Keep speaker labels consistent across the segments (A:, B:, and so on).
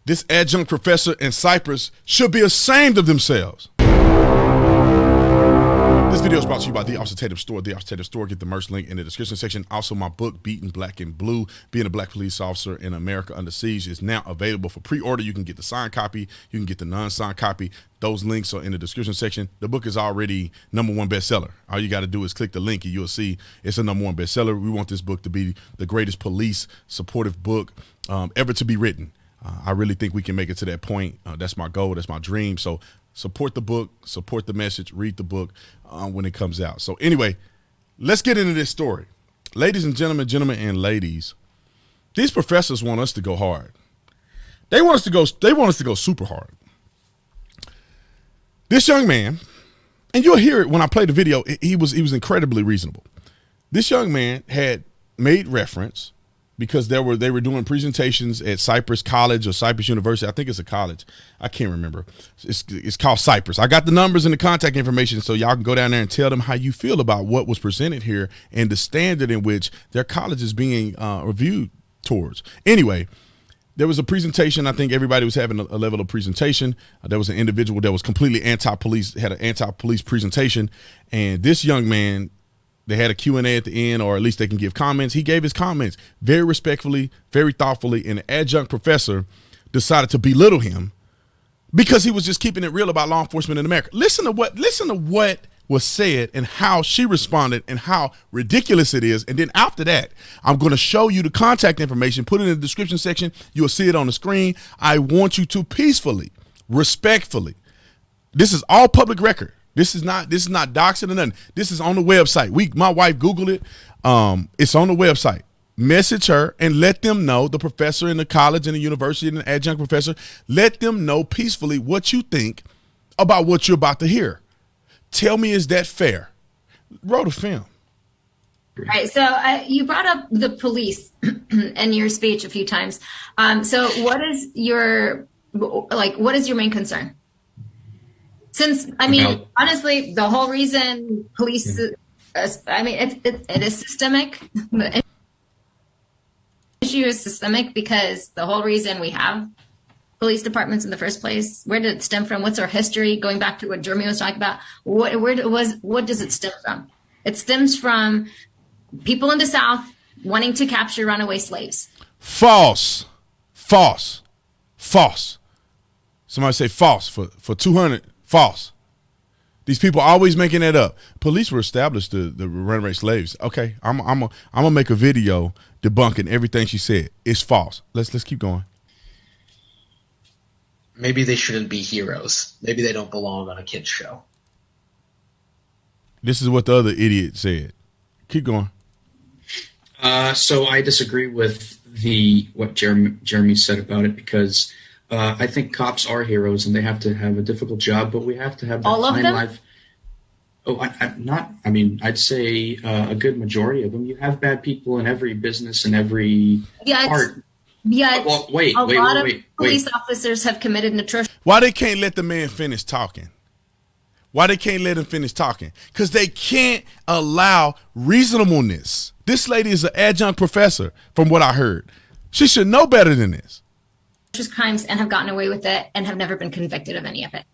A: This adjunct professor in Cypress should be ashamed of themselves. This video is brought to you by the Tatum store. The Tatum store. Get the merch link in the description section. Also, my book, Beaten Black and Blue, Being a Black Police Officer in America Under Siege, is now available for pre-order. You can get the signed copy. You can get the non-signed copy. Those links are in the description section. The book is already #1 bestseller. All you got to do is click the link and you'll see it's a #1 bestseller. We want this book to be the greatest police supportive book ever to be written. I really think we can make it to that point. That's my goal. That's my dream. So support the book, support the message, read the book when it comes out. So anyway, let's get into this story. Ladies and gentlemen and ladies, these professors want us to go hard. They want us to go super hard. This young man, and you'll hear it when I play the video, he was incredibly reasonable. This young man had made reference because they were doing presentations at Cypress College or Cypress University. I think it's a college. I can't remember. It's called Cypress. I got the numbers and the contact information so y'all can go down there and tell them how you feel about what was presented here and the standard in which their college is being reviewed towards. Anyway, there was a presentation. I think everybody was having a level of presentation. There was an individual that was completely anti-police, had an anti-police presentation. And this young man, they had a Q&A at the end, or at least they can give comments. He gave his comments very respectfully, very thoughtfully, and the adjunct professor decided to belittle him because he was just keeping it real about law enforcement in America. Listen to what was said and how she responded and how ridiculous it is. And then after that, I'm going to show you the contact information, put it in the description section. You'll see it on the screen. I want you to peacefully, respectfully. This is all public record. This is not doxing or nothing. This is on the website. My wife Googled it. It's on the website. Message her and let them know, the professor in the college and the university and the adjunct professor, let them know peacefully what you think about what you're about to hear. Tell me, is that fair? Roll the film.
B: All right. So you brought up the police in your speech a few times. So what is your main concern? Since, I mean, honestly, the whole reason police, it is systemic. The issue is systemic because the whole reason we have police departments in the first place, where did it stem from? What's our history? Going back to what Jeremy was talking about, what does it stem from? It stems from people in the South wanting to capture runaway slaves.
A: False. Somebody say false for 200. False. These people are always making that up. Police were established the runaway slaves. Okay, I'm gonna make a video debunking everything she said. It's false. Let's keep going.
C: Maybe they shouldn't be heroes. Maybe they don't belong on a kid's show.
A: This is what the other idiot said. Keep going.
D: So I disagree with what Jeremy said about it because I think cops are heroes and they have to have a difficult job, but we have to have that
B: all of them?
D: life. Oh, I'd say a good majority of them. You have bad people in every business and every part.
B: Yeah,
D: well, wait,
B: police officers have committed atrocious.
A: Why they can't let the man finish talking? Why they can't let him finish talking? Because they can't allow reasonableness. This lady is an adjunct professor, from what I heard. She should know better than this.
B: Crimes and have gotten away with it and have never been convicted of any of it.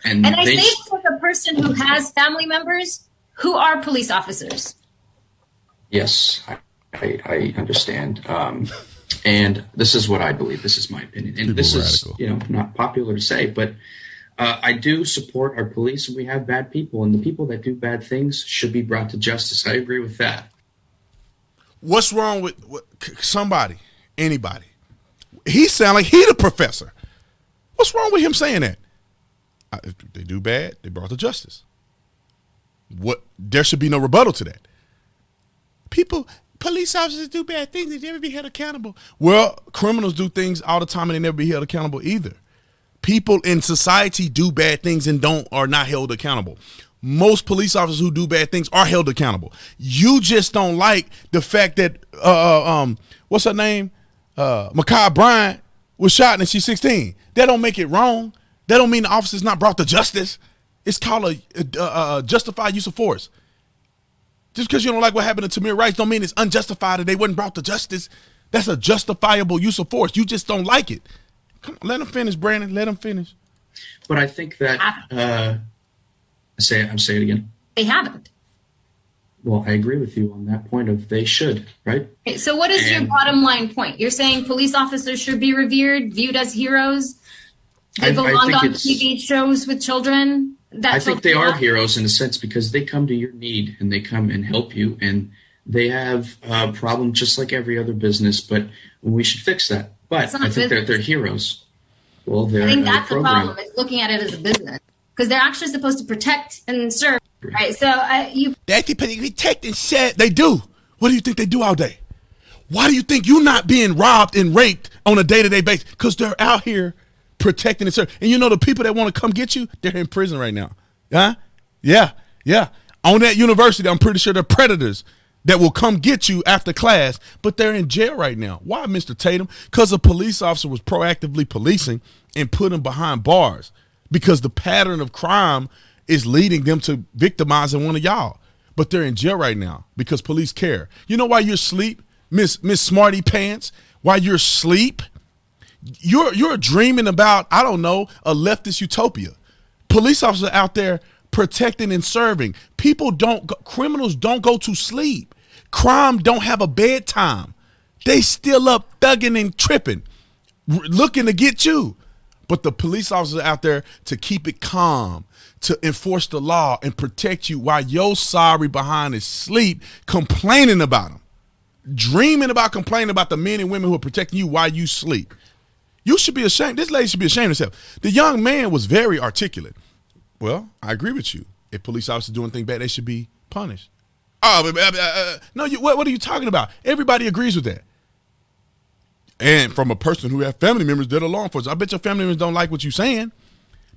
D: And
B: I say this as a person who has family members who are police officers.
D: Yes, I understand. And this is what I believe. This is my opinion. And this is, not popular to say, but I do support our police, and we have bad people, and the people that do bad things should be brought to justice. I agree with that.
A: What's wrong with somebody, anybody? He sound like he the professor. What's wrong with him saying that? If they do bad, they brought to justice. There should be no rebuttal to that. Police officers do bad things, they never be held accountable. Well, criminals do things all the time and they never be held accountable either. People in society do bad things and are not held accountable. Most police officers who do bad things are held accountable. You just don't like the fact that what's her name? Makai Bryant was shot and she's 16. That don't make it wrong. That don't mean the officer's not brought to justice. It's called a justified use of force. Just because you don't like what happened to Tamir Rice don't mean it's unjustified and they wasn't brought to justice. That's a justifiable use of force. You just don't like it. Come on, let him finish, Brandon. Let him finish.
D: But I think that say it again.
B: They haven't.
D: Well, I agree with you on that point of they should, right?
B: Okay, so what is your bottom line point? You're saying police officers should be revered, viewed as heroes? They belong on TV shows with children?
D: I think they are heroes in a sense because they come to your need and they come and help you, and they have a problem just like every other business, but we should fix that. But I think they're heroes. Well, I
B: think that's the problem, is looking at it as a business. Because they're actually supposed to protect and serve, right? So they actually
A: protect and serve. They do. What do you think they do all day? Why do you think you're not being robbed and raped on a day-to-day basis? Because they're out here protecting and serving. And you know the people that want to come get you, they're in prison right now. Huh? Yeah. On that university, I'm pretty sure they're predators that will come get you after class, but they're in jail right now. Why, Mr. Tatum? Because a police officer was proactively policing and put them behind bars because the pattern of crime is leading them to victimizing one of y'all. But they're in jail right now because police care. You know why you're asleep, Miss Smarty Pants? Why you're asleep? You're dreaming about, I don't know, a leftist utopia. Police officers out there protecting and serving. Criminals don't go to sleep. Crime don't have a bedtime. They still up thugging and tripping, looking to get you. But the police officers are out there to keep it calm, to enforce the law and protect you while your sorry behind is asleep, complaining about them, complaining about the men and women who are protecting you while you sleep. You should be ashamed. This lady should be ashamed of herself. The young man was very articulate. Well, I agree with you. If police officers do anything bad, they should be punished. No, what are you talking about? Everybody agrees with that. And from a person who has family members that are law enforcement, I bet your family members don't like what you're saying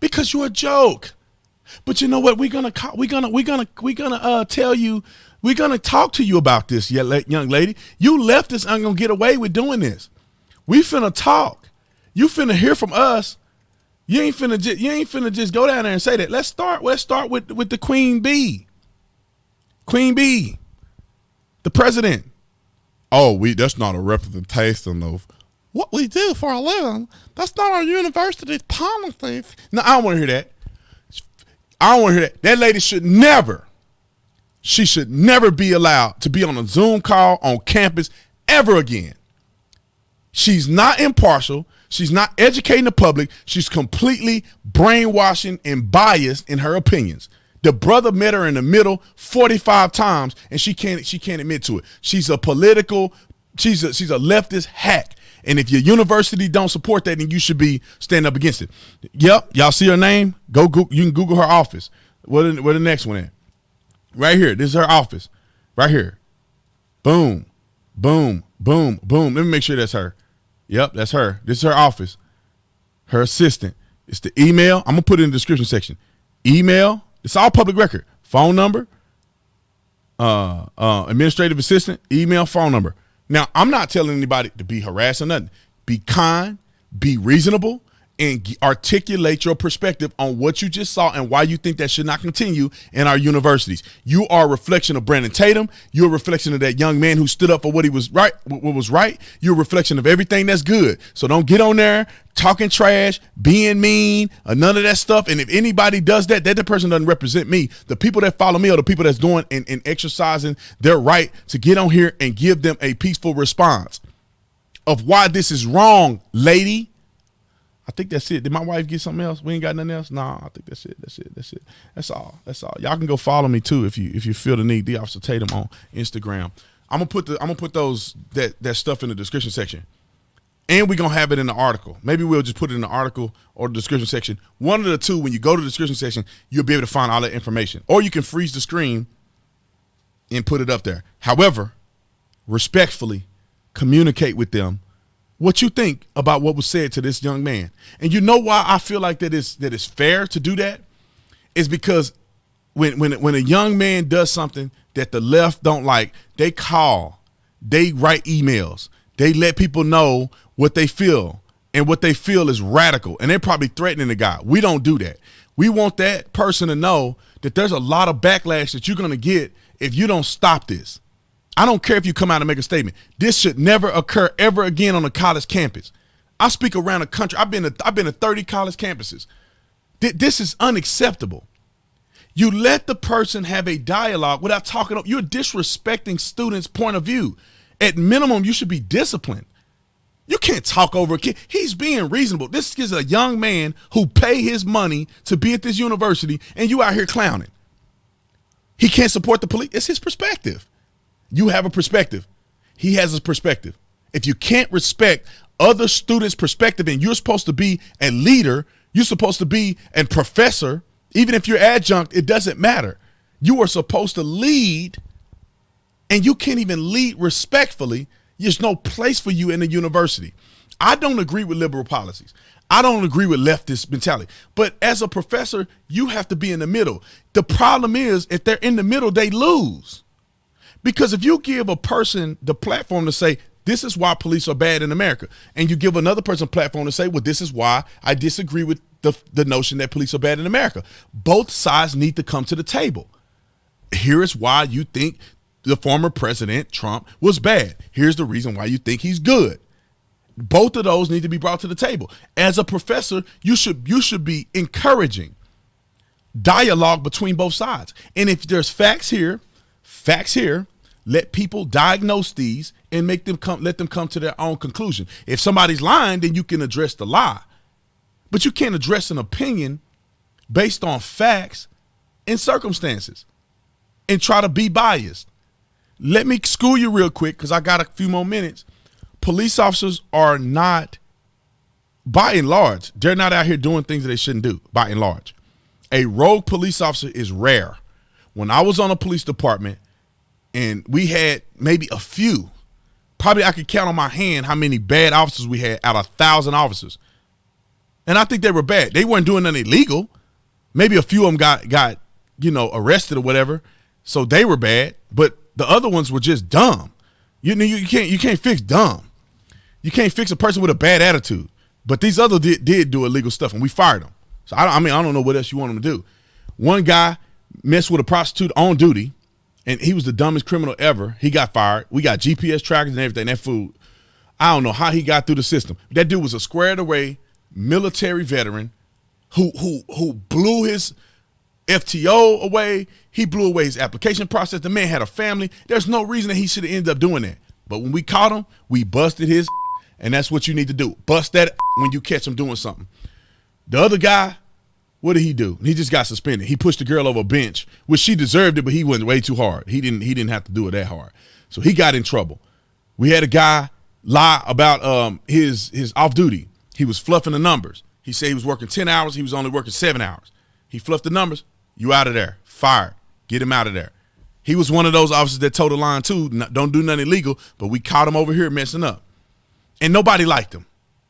A: because you're a joke. But you know what? We're gonna tell you. We're gonna talk to you about this, young lady. You leftists aren't gonna get away with doing this. We finna talk. You finna hear from us. You ain't finna just go down there and say that. Let's start with the Queen Bee. Queen Bee, the president. Oh, that's not a representation of what we do for a living. That's not our university's policies. No, I don't want to hear that. I don't want to hear that. That lady should never be allowed to be on a Zoom call on campus ever again. She's not impartial. She's not educating the public. She's completely brainwashing and biased in her opinions. The brother met her in the middle 45 times, and she can't admit to it. She's a leftist hack. And if your university don't support that, then you should be standing up against it. Yep, y'all see her name? Go Google. You can Google her office. Where the next one at? Right here. This is her office. Right here. Boom, boom, boom, boom. Let me make sure that's her. Yep, that's her. This is her office. Her assistant. It's the email. I'm gonna put it in the description section. Email. It's all public record. Phone number, administrative assistant, email, phone number. Now, I'm not telling anybody to be harassed or nothing. Be kind, be reasonable, and articulate your perspective on what you just saw and why you think that should not continue in our universities. You are a reflection of Brandon Tatum. You're a reflection of that young man who stood up for what was right. You're a reflection of everything that's good. So don't get on there talking trash, being mean, or none of that stuff. And if anybody does that person doesn't represent me. The people that follow me are the people that's doing and exercising their right to get on here and give them a peaceful response of why this is wrong, lady. I think that's it. Did my wife get something else? We ain't got nothing else? No, I think that's it. That's all. Y'all can go follow me too if you feel the need. The Officer Tatum on Instagram. I'm gonna put those that stuff in the description section. And we're gonna have it in the article. Maybe we'll just put it in the article or the description section. One of the two, when you go to the description section, you'll be able to find all that information. Or you can freeze the screen and put it up there. However, respectfully communicate with them what you think about what was said to this young man. And you know why I feel like that is fair to do that? Is because when a young man does something that the left don't like, they call, they write emails, they let people know what they feel, and what they feel is radical, and they're probably threatening the guy. We don't do that. We want that person to know that there's a lot of backlash that you're going to get if you don't stop this. I don't care if you come out and make a statement. This should never occur ever again on a college campus. I speak around the country. I've been to 30 college campuses. This is unacceptable. You let the person have a dialogue without talking. You're disrespecting students' point of view. At minimum, you should be disciplined. You can't talk over a kid. He's being reasonable. This is a young man who paid his money to be at this university, and you out here clowning. He can't support the police. It's his perspective. You have a perspective. He has a perspective. If you can't respect other students' perspective and you're supposed to be a leader, you're supposed to be a professor, even if you're adjunct, it doesn't matter. You are supposed to lead, and you can't even lead respectfully. There's no place for you in the university. I don't agree with liberal policies. I don't agree with leftist mentality. But as a professor, you have to be in the middle. The problem is, if they're in the middle, they lose. Because if you give a person the platform to say, this is why police are bad in America, and you give another person a platform to say, well, this is why I disagree with the notion that police are bad in America. Both sides need to come to the table. Here is why you think the former president, Trump, was bad. Here's the reason why you think he's good. Both of those need to be brought to the table. As a professor, you should be encouraging dialogue between both sides. And if there's facts here, let people diagnose these and let them come to their own conclusion. If somebody's lying, then you can address the lie. But you can't address an opinion based on facts and circumstances and try to be biased. Let me school you real quick because I got a few more minutes. Police officers are not, by and large, they're not out here doing things that they shouldn't do, by and large. A rogue police officer is rare. When I was on a police department and we had maybe a few, probably I could count on my hand how many bad officers we had out of 1,000 officers. And I think they were bad. They weren't doing nothing illegal. Maybe a few of them got arrested or whatever. So they were bad, but the other ones were just dumb. You can't fix dumb. You can't fix a person with a bad attitude. But these others did do illegal stuff, and we fired them. So I don't know what else you want them to do. One guy messed with a prostitute on duty, and he was the dumbest criminal ever. He got fired. We got GPS trackers and everything. That fool, I don't know how he got through the system. That dude was a squared away military veteran who blew his FTO away. He blew away his application process. The man had a family. There's no reason that he should have ended up doing that. But when we caught him, we busted his, and that's what you need to do. Bust that when you catch him doing something. The other guy, what did he do? He just got suspended. He pushed the girl over a bench, which she deserved it, but he went way too hard. He didn't have to do it that hard. So he got in trouble. We had a guy lie about his off duty. He was fluffing the numbers. He said he was working 10 hours. He was only working 7 hours. He fluffed the numbers. You out of there. Fired. Get him out of there. He was one of those officers that told the line too, don't do nothing illegal, but we caught him over here messing up. And nobody liked him.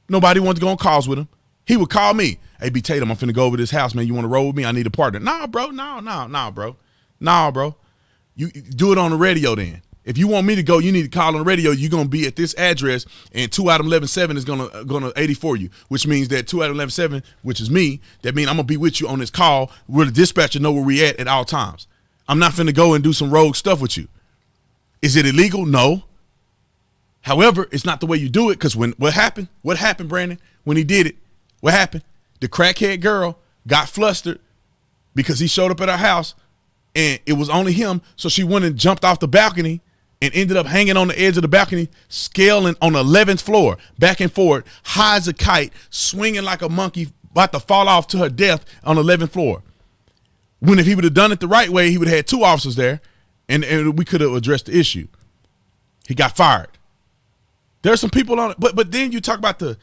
A: Nobody wanted to go on calls with him. He would call me. Hey, B. Tatum, I'm finna go over to this house, man. You want to roll with me? I need a partner. Nah, bro. Nah, bro. You do it on the radio then. If you want me to go, you need to call on the radio. You're going to be at this address, and 2 out of 11-7 is going to 80 for you, which means that 2 out of 11-7, which is me, that means I'm going to be with you on this call where the dispatcher know where we at all times. I'm not finna go and do some rogue stuff with you. Is it illegal? No. However, it's not the way you do it, because what happened, Brandon, when he did it? What happened? The crackhead girl got flustered because he showed up at her house, and it was only him, so she went and jumped off the balcony and ended up hanging on the edge of the balcony, scaling on the 11th floor, back and forth, high as a kite, swinging like a monkey, about to fall off to her death on the 11th floor. When if he would have done it the right way, he would have had 2 officers there, and we could have addressed the issue. He got fired. There are some people on it, but then you talk about the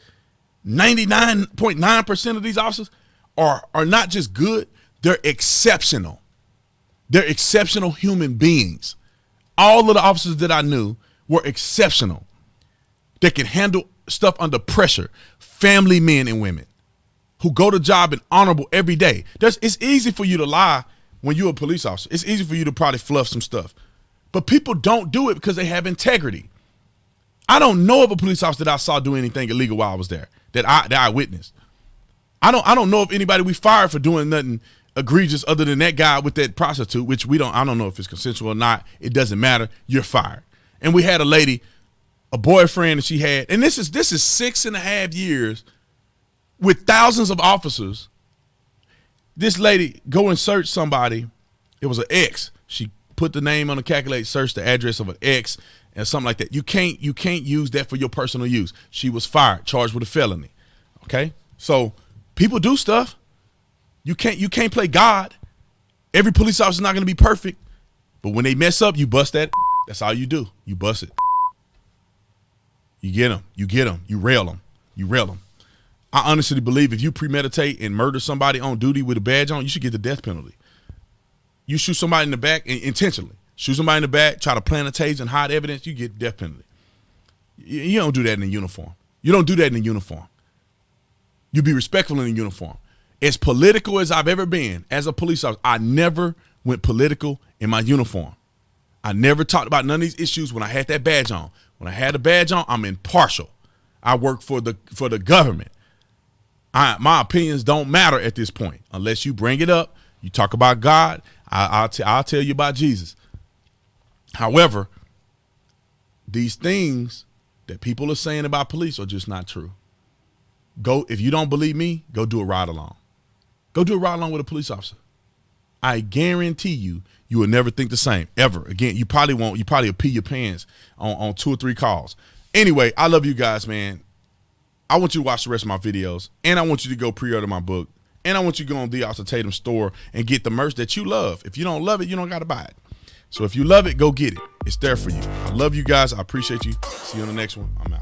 A: 99.9% of these officers are not just good, they're exceptional. They're exceptional human beings. All of the officers that I knew were exceptional. They can handle stuff under pressure. Family men and women who go to job and honorable every day. It's easy for you to lie when you're a police officer. It's easy for you to probably fluff some stuff. But people don't do it because they have integrity. I don't know of a police officer that I saw do anything illegal while I was there that I witnessed. I don't know of anybody we fired for doing nothing egregious other than that guy with that prostitute, which I don't know if it's consensual or not. It doesn't matter. You're fired. And we had a lady a boyfriend that she had, and this is 6.5 years with thousands of officers. This lady go and search somebody. It was an ex. She put the name on the calculator, search the address of an ex and something like that. You can't use that for your personal use. She was fired, charged with a felony. Okay, so people do stuff. You can't play God. Every police officer is not going to be perfect, but when they mess up, you bust that. That's all you do. You bust it. You get them. You rail them. I honestly believe if you premeditate and murder somebody on duty with a badge on, you should get the death penalty. You shoot somebody in the back intentionally. Shoot somebody in the back, try to plant a taser and hide evidence, you get the death penalty. You don't do that in a uniform. You don't do that in a uniform. You be respectful in a uniform. As political as I've ever been as a police officer, I never went political in my uniform. I never talked about none of these issues when I had that badge on. When I had the badge on, I'm impartial. I work for the government. My opinions don't matter at this point unless you bring it up. You talk about God, I'll tell you about Jesus. However, these things that people are saying about police are just not true. If you don't believe me, go do a ride along. Go do a ride along with a police officer. I guarantee you will never think the same ever again. You probably won't. You probably will pee your pants on 2 or 3 calls. Anyway, I love you guys, man. I want you to watch the rest of my videos, and I want you to go pre-order my book, and I want you to go on the Tatum store and get the merch that you love. If you don't love it, you don't got to buy it. So if you love it, go get it. It's there for you. I love you guys. I appreciate you. See you on the next one. I'm out.